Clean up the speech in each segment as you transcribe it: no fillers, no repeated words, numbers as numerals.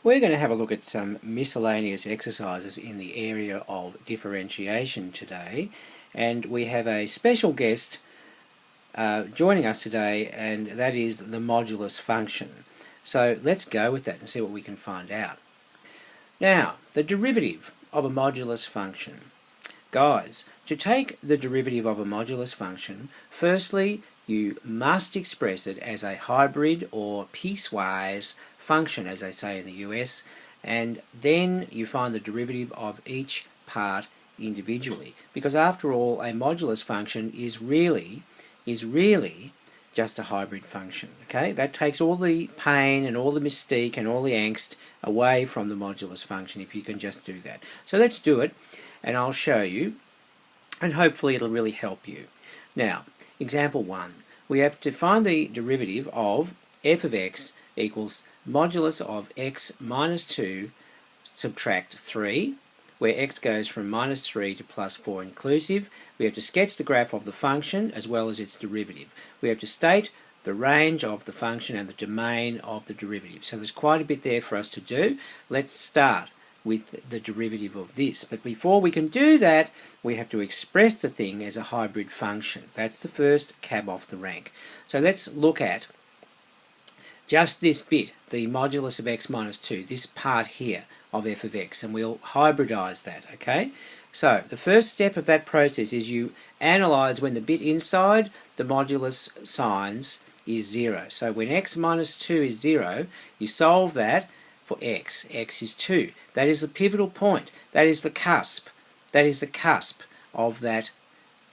We're going to have a look at some miscellaneous exercises in the area of differentiation today, and we have a special guest joining us today, and that is the modulus function. So let's go with that and see what we can find out. Now, the derivative of a modulus function. Guys, to take the derivative of a modulus function, firstly you must express it as a hybrid or piecewise function, as they say in the US, and then you find the derivative of each part individually, because after all a modulus function is really just a hybrid function. Okay, that takes all the pain and all the mystique and all the angst away from the modulus function if you can just do that. So let's do it, and I'll show you, and hopefully it'll really help you. Now, example 1, we have to find the derivative of f of x equals modulus of x minus 2 subtract 3, where x goes from minus 3 to plus 4 inclusive. We have to sketch the graph of the function as well as its derivative. We have to state the range of the function and the domain of the derivative. So there's quite a bit there for us to do. Let's start with the derivative of this. But before we can do that, we have to express the thing as a hybrid function. That's the first cab off the rank. So let's look at just this bit, the modulus of x minus 2, this part here of f of x, and we'll hybridize that, okay? So the first step of that process is you analyze when the bit inside the modulus signs is 0. So when x minus 2 is 0, you solve that for x. X is 2. That is the pivotal point. That is the cusp. That is the cusp of that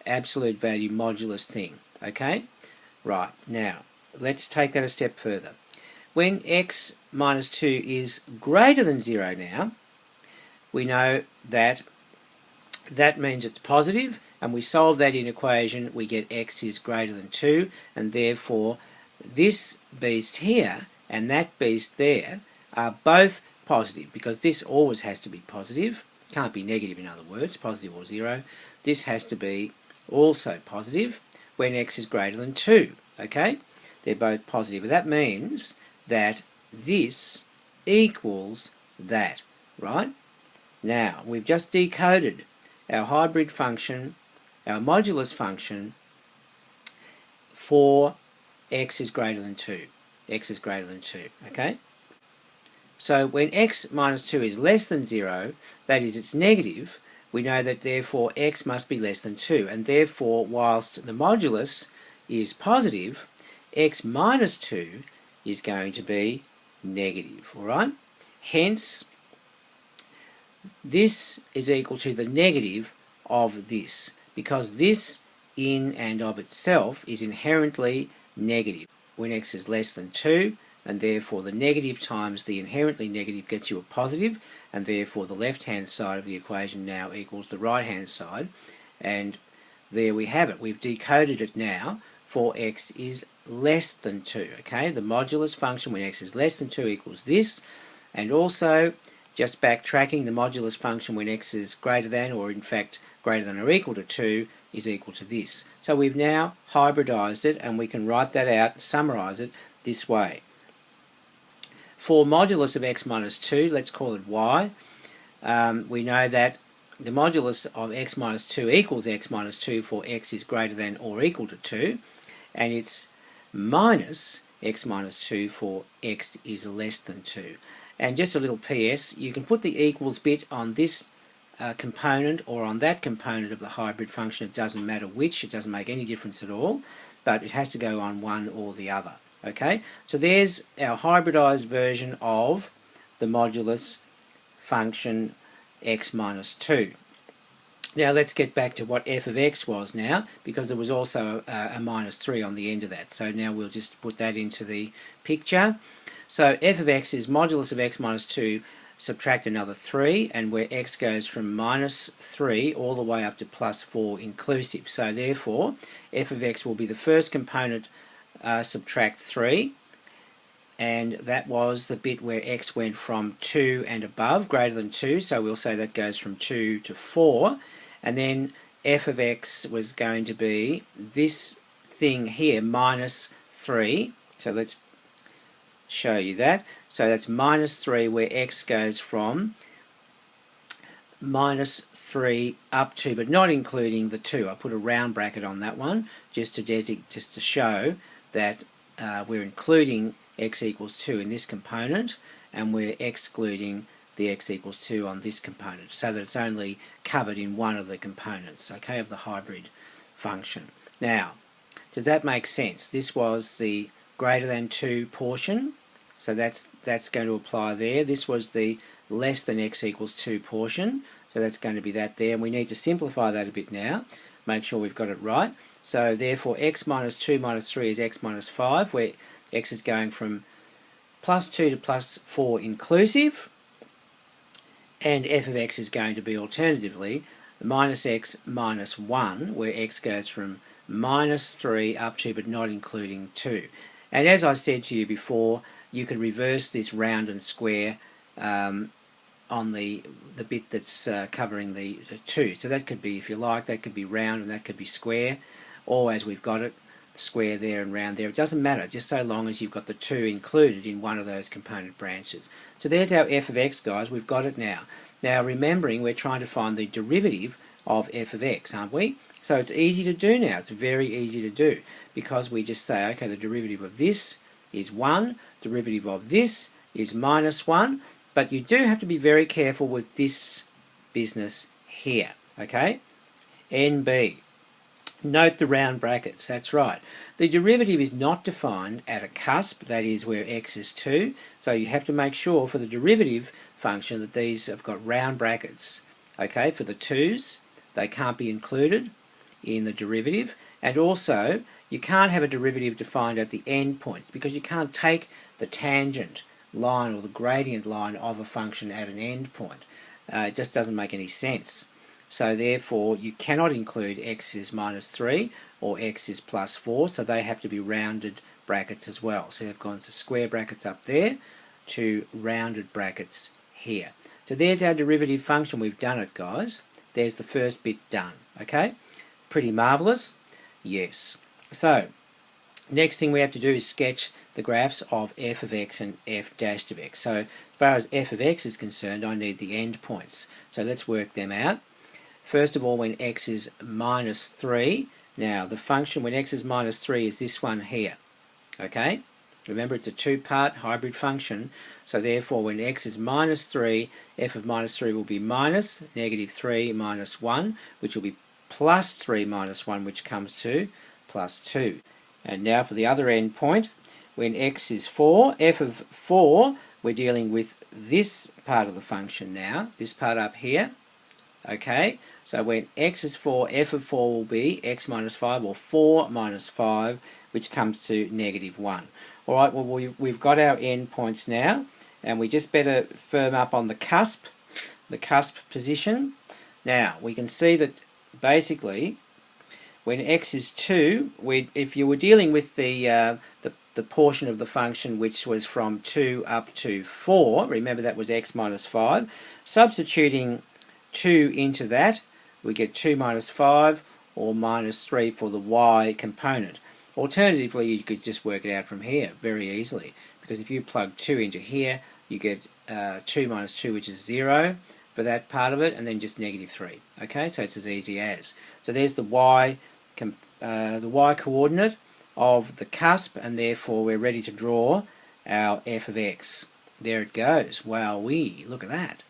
absolute value modulus thing, okay? Right, now let's take that a step further. When x minus 2 is greater than 0 now, we know that that means it's positive, and we solve that in equation, we get x is greater than 2, and therefore this beast here and that beast there are both positive, because this always has to be positive, can't be negative in other words, positive or 0. This has to be also positive when x is greater than 2, okay? They're both positive. That means that this equals that, right? Now, we've just decoded our hybrid function, our modulus function, for x is greater than 2. X is greater than 2, okay? So when x minus 2 is less than 0, that is, it's negative, we know that therefore x must be less than 2, and therefore whilst the modulus is positive, x minus 2 is going to be negative, alright? Hence, this is equal to the negative of this, because this in and of itself is inherently negative when x is less than 2, and therefore the negative times the inherently negative gets you a positive, and therefore the left-hand side of the equation now equals the right-hand side, and there we have it. We've decoded it now for x is less than 2, okay? The modulus function when x is less than 2 equals this, and also just backtracking, the modulus function when x is greater than, or in fact greater than or equal to 2, is equal to this. So we've now hybridized it, and we can write that out, summarize it this way. For modulus of x minus 2, let's call it y, we know that the modulus of x minus 2 equals x minus 2 for x is greater than or equal to 2, and it's minus x minus 2 for x is less than 2. And just a little PS, you can put the equals bit on this component or on that component of the hybrid function. It doesn't matter which, it doesn't make any difference at all, but it has to go on one or the other. Okay, so there's our hybridized version of the modulus function x minus 2. Now let's get back to what f of x was now, because there was also a minus 3 on the end of that. So now we'll just put that into the picture. So f of x is modulus of x minus 2, subtract another 3, and where x goes from minus 3 all the way up to plus 4 inclusive. So therefore f of x will be the first component, subtract 3, and that was the bit where x went from 2 and above, greater than 2, so we'll say that goes from 2 to 4, and then f of x was going to be this thing here, minus 3, so let's show you that. So that's minus 3, where x goes from minus 3 up to, but not including the 2. I put a round bracket on that one just to show that we're including x equals 2 in this component, and we're excluding the x equals 2 on this component, so that it's only covered in one of the components, okay, of the hybrid function. Now, does that make sense? This was the greater than 2 portion, so that's going to apply there. This was the less than x equals 2 portion, so that's going to be that there, and we need to simplify that a bit now, make sure we've got it right. So therefore x minus 2 minus 3 is x minus 5, where x is going from plus 2 to plus 4 inclusive, and f of x is going to be alternatively minus x minus 1, where x goes from minus 3 up to but not including 2. And as I said to you before, you can reverse this round and square on the bit that's covering the 2. So that could be, if you like, that could be round and that could be square, or as we've got it, square there and round there. It doesn't matter, just so long as you've got the 2 included in one of those component branches. So there's our f of x, guys. We've got it now. Now remembering, we're trying to find the derivative of f of x, aren't we? So it's easy to do now. It's very easy to do, because we just say, okay, the derivative of this is 1, derivative of this is minus 1, but you do have to be very careful with this business here, okay? NB. Note the round brackets, that's right. The derivative is not defined at a cusp, that is where x is 2, so you have to make sure for the derivative function that these have got round brackets, okay? For the 2's, they can't be included in the derivative, and also you can't have a derivative defined at the end points, because you can't take the tangent line or the gradient line of a function at an end point. It just doesn't make any sense. So therefore you cannot include x is minus 3 or x is plus 4, so they have to be rounded brackets as well. So they've gone to square brackets up there to rounded brackets here. So there's our derivative function. We've done it, guys. There's the first bit done, okay? Pretty marvellous? Yes. So next thing we have to do is sketch the graphs of f of x and f dash of x. So as far as f of x is concerned, I need the end points. So let's work them out. First of all, when x is minus 3, now the function when x is minus 3 is this one here, okay? Remember, it's a two-part hybrid function, so therefore when x is minus 3, f of minus 3 will be minus negative 3 minus 1, which will be plus 3 minus 1, which comes to plus 2. And now for the other end point, when x is 4, f of 4, we're dealing with this part of the function now, this part up here, okay? So when x is 4, f of 4 will be x minus 5, or 4 minus 5, which comes to negative 1. Alright, well we've got our end points now, and we just better firm up on the cusp position. Now, we can see that basically, when x is 2, if you were dealing with the portion of the function which was from 2 up to 4, remember that was x minus 5, substituting 2 into that, we get 2 minus 5 or minus 3 for the y component. Alternatively, you could just work it out from here very easily, because if you plug 2 into here, you get 2 minus 2, which is 0 for that part of it, and then just negative 3. Okay, so it's as easy as. So there's the y coordinate of the cusp, and therefore we're ready to draw our f of x. There it goes. Wowee, look at that.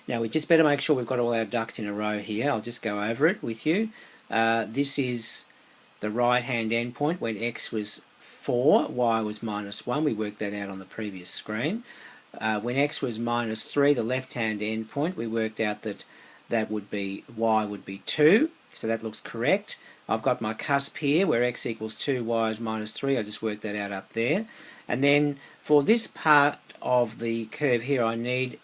Now we just better make sure we've got all our ducks in a row here. I'll just go over it with you. This is the right hand endpoint when x was 4, y was minus 1. We worked that out on the previous screen. When x was minus 3, the left hand endpoint, we worked out that would be y would be 2. So that looks correct. I've got my cusp here where x equals 2, y is minus 3. I just worked that out up there. And then for this part of the curve here, I need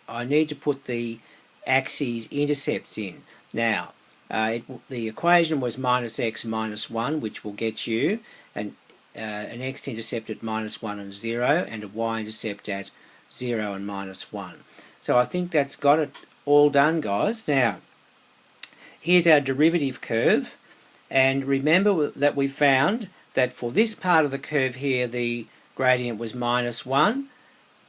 to put the axes intercepts in. Now, the equation was minus x minus 1, which will get you an x-intercept at minus 1 and 0, and a y-intercept at 0 and minus 1. So I think that's got it all done, guys. Now, here's our derivative curve, and remember that we found that for this part of the curve here, the gradient was minus 1,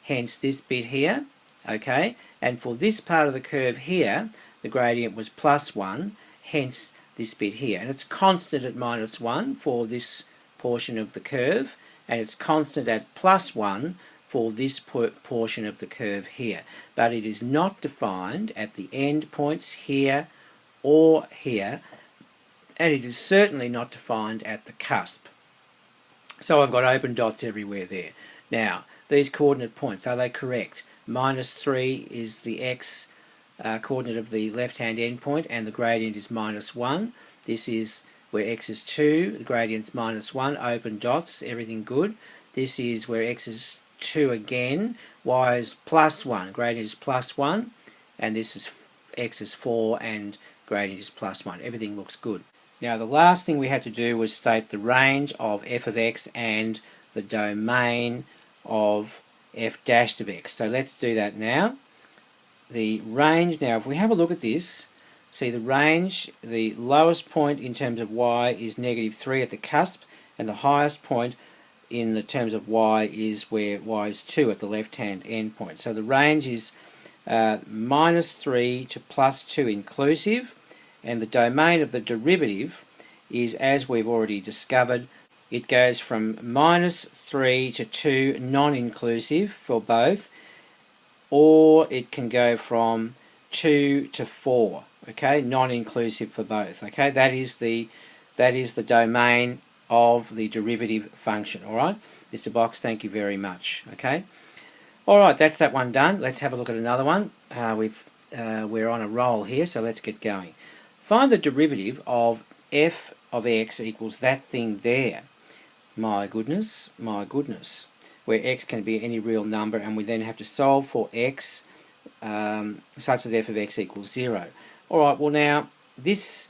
hence this bit here, okay, and for this part of the curve here, the gradient was +1, hence this bit here, and it's constant at -1 for this portion of the curve, and it's constant at +1 for this portion of the curve here, but it is not defined at the end points here or here, and it is certainly not defined at the cusp. So I've got open dots everywhere there. Now, these coordinate points, are they correct? -3 is the x coordinate of the left-hand endpoint, and the gradient is -1. This is where x is 2, the gradient's -1, open dots, everything good. This is where x is 2 again, y is +1, gradient is +1, and this is x is 4 and gradient is +1. Everything looks good. Now the last thing we had to do was state the range of f of x and the domain of f dashed of x. So let's do that now. The range, now if we have a look at this, see the range, the lowest point in terms of y is -3 at the cusp, and the highest point in the terms of y is where y is 2 at the left-hand endpoint. So the range is -3 to +2 inclusive, and the domain of the derivative is, as we've already discovered, it goes from -3 to 2 non-inclusive for both, or it can go from 2 to 4, okay, non-inclusive for both, okay. That is the domain of the derivative function. All right, Mr. Box, thank you very much. Okay, all right, that's that one done. Let's have a look at another one. We're on a roll here, so let's get going. Find the derivative of f of x equals that thing there. My goodness, where x can be any real number, and we then have to solve for x such that f of x equals 0. All right, well now this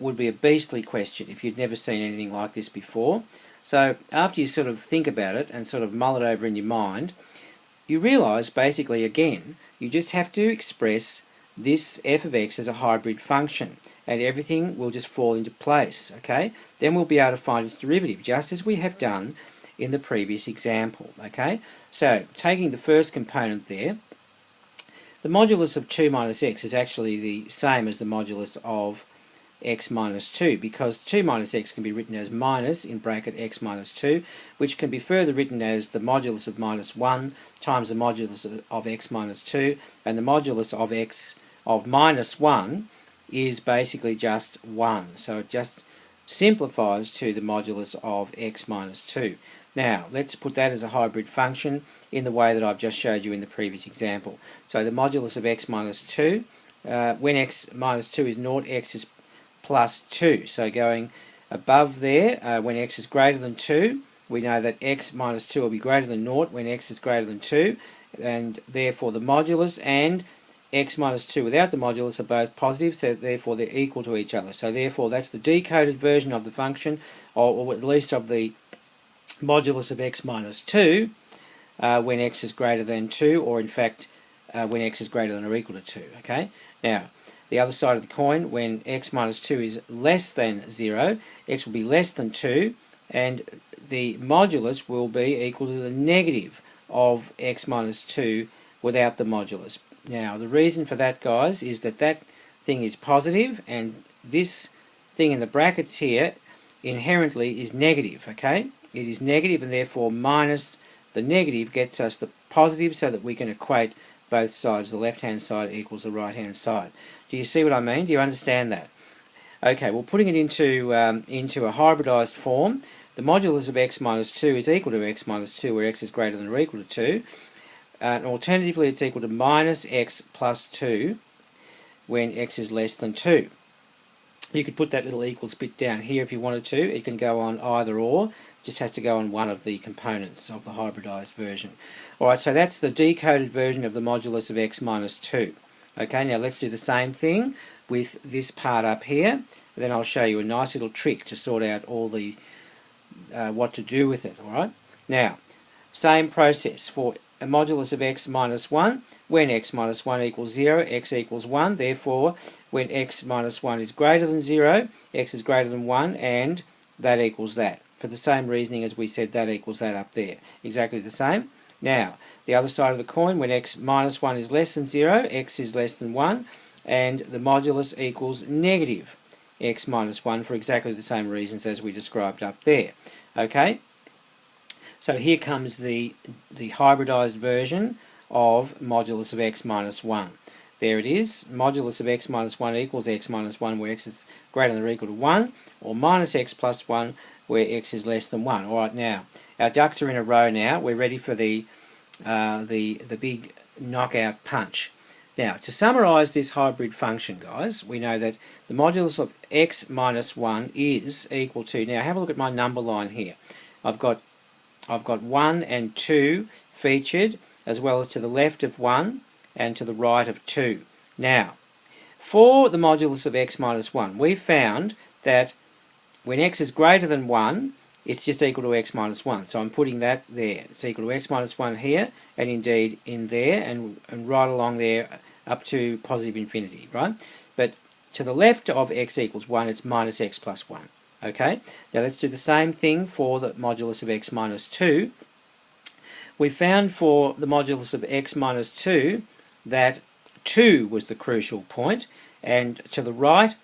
would be a beastly question if you'd never seen anything like this before. So after you sort of think about it and sort of mull it over in your mind, you realise basically again you just have to express this f of x as a hybrid function, and everything will just fall into place, okay? Then we'll be able to find its derivative, just as we have done in the previous example, okay? So, taking the first component there, the modulus of 2 minus x is actually the same as the modulus of x minus 2, because 2 minus x can be written as minus in bracket x minus 2, which can be further written as the modulus of minus 1 times the modulus of x minus 2, and the modulus of x of minus 1 is basically just 1. So it just simplifies to the modulus of x minus 2. Now, let's put that as a hybrid function in the way that I've just showed you in the previous example. So the modulus of x minus 2, when x minus 2 is 0, x is plus 2. So going above there, when x is greater than 2, we know that x minus 2 will be greater than 0 when x is greater than 2, and therefore the modulus and x minus 2 without the modulus are both positive, so therefore they're equal to each other. So therefore that's the decoded version of the function, or at least of the modulus of x minus 2 when x is greater than 2, or in fact when x is greater than or equal to 2. Okay. Now the other side of the coin, when x minus 2 is less than 0, x will be less than 2, and the modulus will be equal to the negative of x minus 2 without the modulus. Now the reason for that, guys, is that that thing is positive, and this thing in the brackets here inherently is negative, okay? It is negative, and therefore minus the negative gets us the positive, so that we can equate both sides. The left-hand side equals the right-hand side. Do you see what I mean? Do you understand that? Okay, well, putting it into a hybridized form, the modulus of x minus 2 is equal to x minus 2 where x is greater than or equal to 2. And alternatively, it's equal to minus x plus 2 when x is less than 2. You could put that little equals bit down here if you wanted to. It can go on either or. Just has to go on one of the components of the hybridized version. Alright, so that's the decoded version of the modulus of x minus 2. Okay, now let's do the same thing with this part up here. And then I'll show you a nice little trick to sort out all the what to do with it. Alright, now same process for a modulus of x minus 1. When x minus 1 equals 0, x equals 1. Therefore, when x minus 1 is greater than 0, x is greater than 1, and that equals that. For the same reasoning as we said that equals that up there. Exactly the same. Now, the other side of the coin, when x minus 1 is less than 0, x is less than 1, and the modulus equals negative x minus 1 for exactly the same reasons as we described up there. Okay? So here comes the hybridized version of modulus of x minus 1. There it is, modulus of x minus 1 equals x minus 1 where x is greater than or equal to 1, or minus x plus 1 where x is less than 1. Alright, now, our ducks are in a row now. We're ready for the big knockout punch. Now, to summarise this hybrid function, guys, we know that the modulus of x minus 1 is equal to, now have a look at my number line here. I've got 1 and 2 featured, as well as to the left of 1 and to the right of 2. Now, for the modulus of x minus 1, we found that when x is greater than 1, it's just equal to x minus 1. So I'm putting that there. It's equal to x minus 1 here, and indeed in there, and right along there up to positive infinity, right? But to the left of x equals 1, it's minus x plus 1. Okay? Now let's do the same thing for the modulus of x minus 2. We found for the modulus of x minus 2 that 2 was the crucial point, and to the right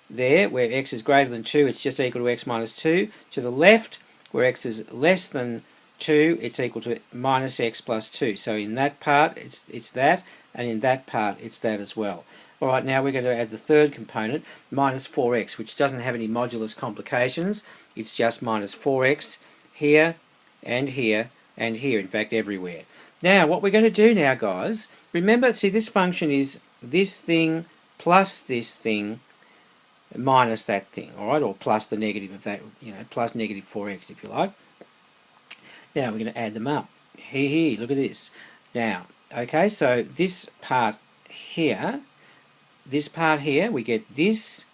there, where x is greater than 2, it's just equal to x minus 2. To the left, where x is less than 2, it's equal to minus x plus 2. So in that part, it's that, and in that part, it's that as well. Alright, now we're going to add the third component, minus 4x, which doesn't have any modulus complications. It's just minus 4x here, and here, and here, in fact, everywhere. Now, what we're going to do now, guys, remember, see, this function is this thing plus this thing minus that thing, alright, or plus the negative of that, plus negative 4x, if you like. Now, we're going to add them up. Here, look at this. Now, okay, so this part here, we get this,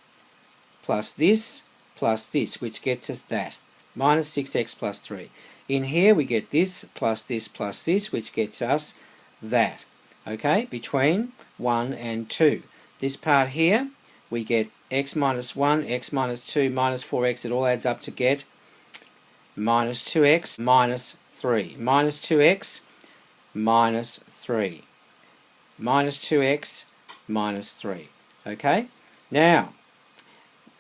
plus this, which gets us that, minus 6x plus 3. In here we get this, plus this, which gets us that. Okay, between 1 and 2. This part here, we get x minus 1, x minus 2, minus 4x. It all adds up to get minus 2x minus 3. Minus 2x minus 3. Minus 2x minus 3. Okay? Now,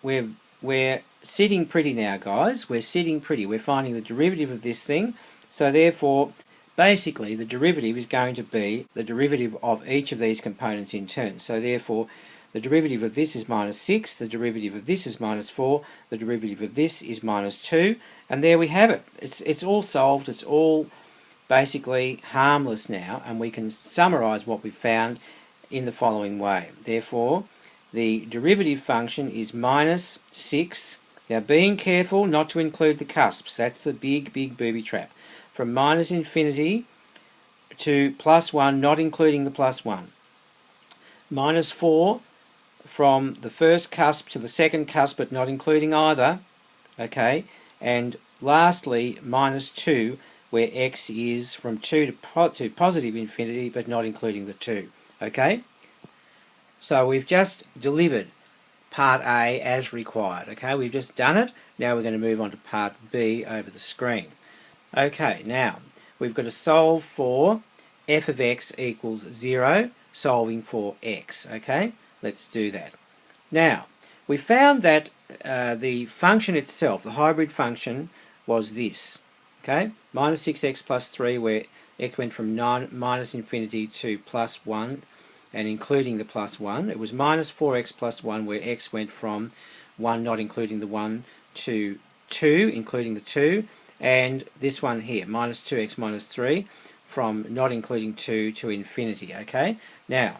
we're sitting pretty now, guys. We're sitting pretty. We're finding the derivative of this thing. So therefore, basically, the derivative is going to be the derivative of each of these components in turn. So therefore, the derivative of this is minus 6, the derivative of this is minus 4, the derivative of this is minus 2, and there we have it. It's all solved. It's all basically harmless now, and we can summarise what we've found in the following way. Therefore, the derivative function is minus 6. Now, being careful not to include the cusps. That's the big booby trap. From minus infinity to plus 1, not including the plus 1. Minus 4 from the first cusp to the second cusp, but not including either. Okay, and lastly, minus 2, where x is from 2 to positive infinity, but not including the 2. Okay, so we've just delivered part A as required. Okay, we've just done it. Now we're going to move on to part B over the screen. Okay, now we've got to solve for f of x equals 0, solving for x. Okay, let's do that. Now, we found that the function itself, the hybrid function, was this. Okay, minus 6x plus 3, where x went from minus infinity to plus 1, and including the plus 1. It was minus 4x plus 1, where x went from 1, not including the 1, to 2, including the 2. And this one here, minus 2x minus 3, from not including 2 to infinity. Okay, now,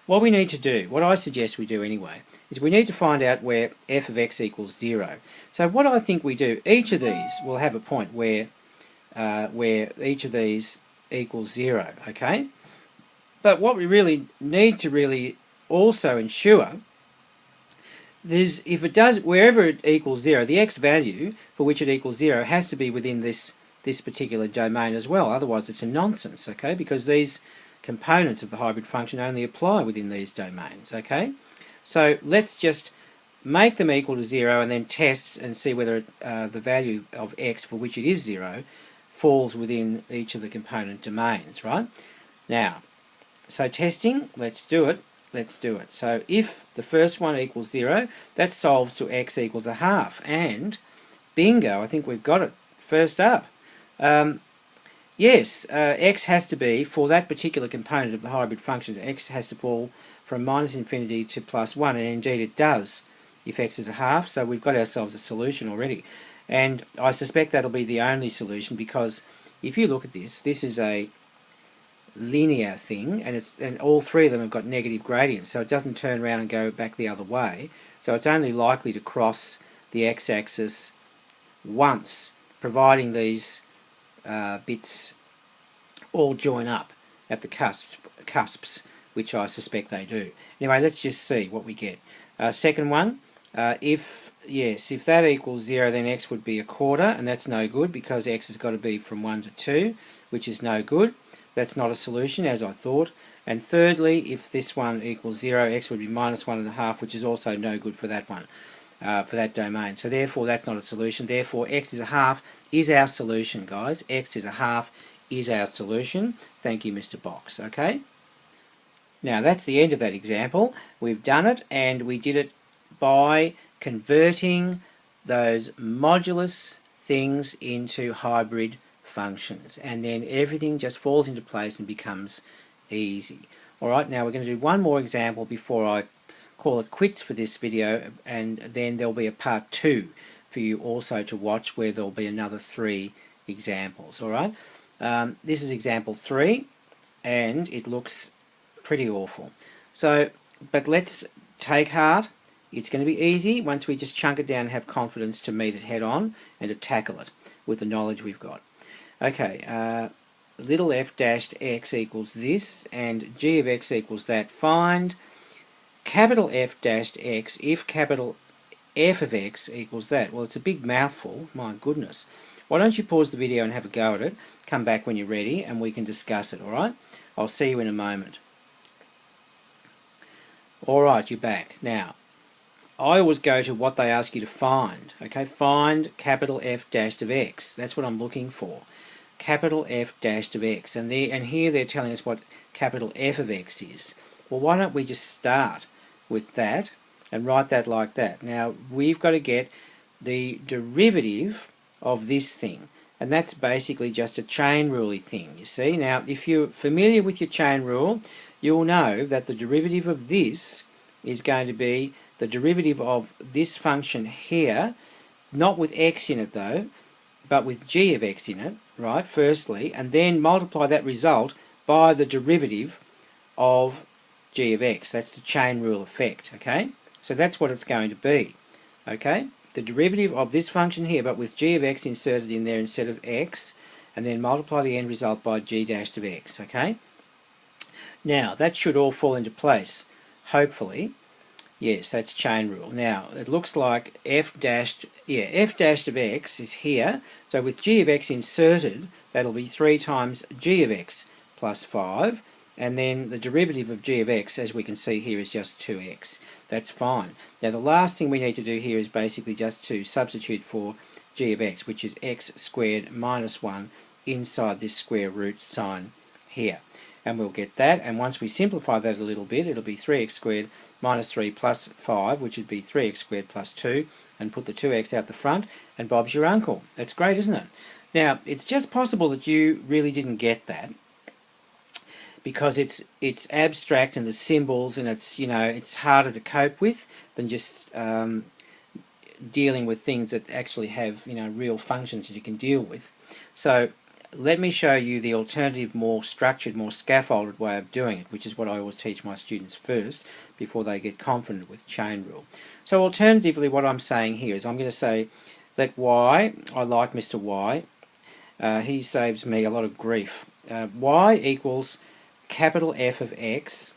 what we need to do, what I suggest we do anyway, is we need to find out where f of x equals 0. So what I think we do, each of these will have a point where each of these equals 0, okay? But what we really need to really also ensure is if it does, wherever it equals 0, the x value for which it equals 0 has to be within this particular domain as well. Otherwise it's a nonsense, okay? Because these components of the hybrid function only apply within these domains, okay? So let's just make them equal to 0 and then test and see whether the value of x for which it is 0 falls within each of the component domains, right? Now, so testing, let's do it. So if the first one equals 0, that solves to x equals 1/2. And bingo, I think we've got it. First up. Yes, x has to be, for that particular component of the hybrid function, x has to fall from -infinity to +1, and indeed it does if x is 1/2, so we've got ourselves a solution already. And I suspect that'll be the only solution, because if you look at this is a linear thing, and all three of them have got negative gradients, so it doesn't turn around and go back the other way, so it's only likely to cross the x-axis once, providing these bits all join up at the cusps, which I suspect they do. Anyway, let's just see what we get. Second one, if that equals 0, then x would be 1/4, and that's no good because x has got to be from 1 to 2, which is no good. That's not a solution, as I thought. And thirdly, if this one equals 0, x would be -1.5, which is also no good for that one, for that domain. So therefore, that's not a solution. Therefore, x is 1/2 is our solution, guys. X is 1/2 is our solution. Thank you, Mr. Box. Okay? Now, that's the end of that example. We've done it, and we did it by converting those modulus things into hybrid functions, and then everything just falls into place and becomes easy. Alright, now we're going to do one more example before I call it quits for this video, and then there'll be a part 2 for you also to watch, where there'll be another 3 examples. Alright, this is example 3, and it looks pretty awful. So, but let's take heart. It's going to be easy once we just chunk it down and have confidence to meet it head on and to tackle it with the knowledge we've got. Okay, little f dashed x equals this, and g of x equals that. Find capital F dashed x if capital F of x equals that. Well, it's a big mouthful, my goodness. Why don't you pause the video and have a go at it, come back when you're ready, and we can discuss it, alright? I'll see you in a moment. Alright, you're back. Now, I always go to what they ask you to find. Okay, find capital F dashed of x. That's what I'm looking for. Capital F dashed of x. And here they're telling us what capital F of x is. Well, why don't we just start with that and write that like that? Now, we've got to get the derivative of this thing. And that's basically just a chain rule-y thing, you see. Now, if you're familiar with your chain rule, you'll know that the derivative of this is going to be the derivative of this function here, not with x in it though, but with g of x in it, right, firstly, and then multiply that result by the derivative of g of x. That's the chain rule effect, okay? So that's what it's going to be, okay? The derivative of this function here, but with g of x inserted in there instead of x, and then multiply the end result by g dashed of x, okay? Now, that should all fall into place, hopefully. Yes, that's chain rule. Now, it looks like f dashed of x is here. So with g of x inserted, that'll be 3 times g of x plus 5. And then the derivative of g of x, as we can see here, is just 2x. That's fine. Now, the last thing we need to do here is basically just to substitute for g of x, which is x squared minus 1 inside this square root sign here. And we'll get that, and once we simplify that a little bit, it'll be 3x squared minus 3 plus 5, which would be 3x squared plus 2, and put the 2x out the front, and Bob's your uncle. That's great, isn't it? Now, it's just possible that you really didn't get that, because it's abstract and the symbols, and it's harder to cope with than just dealing with things that actually have real functions that you can deal with. So let me show you the alternative, more structured, more scaffolded way of doing it, which is what I always teach my students first before they get confident with chain rule. So alternatively, what I'm saying here is I'm going to say let y, I like Mr. Y, he saves me a lot of grief, y equals capital F of x,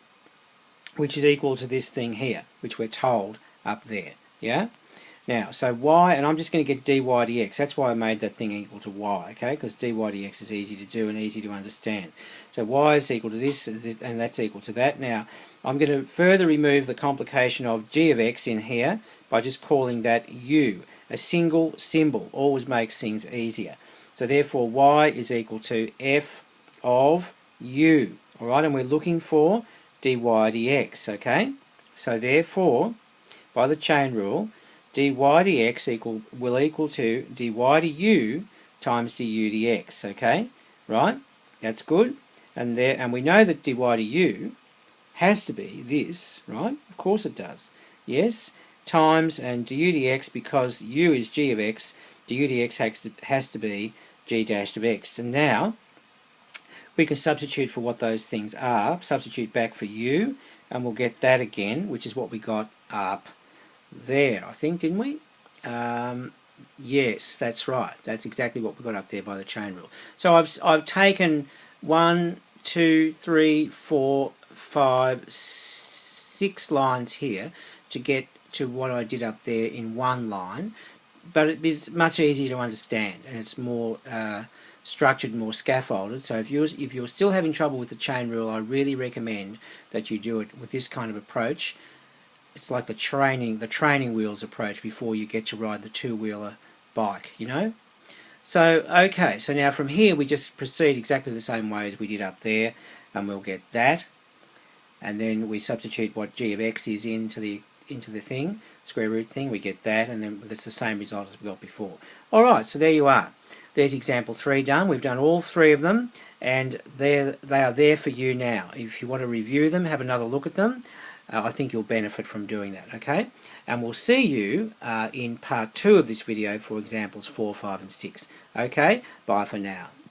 which is equal to this thing here, which we're told up there, yeah? Now, so y, and I'm just going to get dy dx. That's why I made that thing equal to y, okay? Because dy dx is easy to do and easy to understand. So y is equal to this, and that's equal to that. Now, I'm going to further remove the complication of g of x in here by just calling that u. A single symbol always makes things easier. So therefore y is equal to f of u. Alright, and we're looking for dy dx, okay? So therefore, by the chain rule, dy dx will equal to dy du times du dx, okay? Right? That's good. And we know that dy du has to be this, right? Of course it does. Yes, times and du dx, because u is g of x, du dx has to be g dashed of x. And now we can substitute for what those things are, substitute back for u, and we'll get that again, which is what we got up there, I think, didn't we? Yes, that's right. That's exactly what we got up there by the chain rule. So I've taken 1, 2, 3, 4, 5, 6 lines here to get to what I did up there in one line, but it's much easier to understand, and it's more structured, more scaffolded. So if you're still having trouble with the chain rule, I really recommend that you do it with this kind of approach. It's like the training wheels approach before you get to ride the two-wheeler bike, you know. So okay, so now from here we just proceed exactly the same way as we did up there, and we'll get that, and then we substitute what g of x is into the thing, square root thing, we get that, and then that's the same result as we got before. Alright, so there you are. There's example 3 done. We've done all 3 of them, and they are there for you now. If you want to review them, have another look at them, I think you'll benefit from doing that, okay? And we'll see you in part 2 of this video for examples 4, 5 and 6. Okay, bye for now.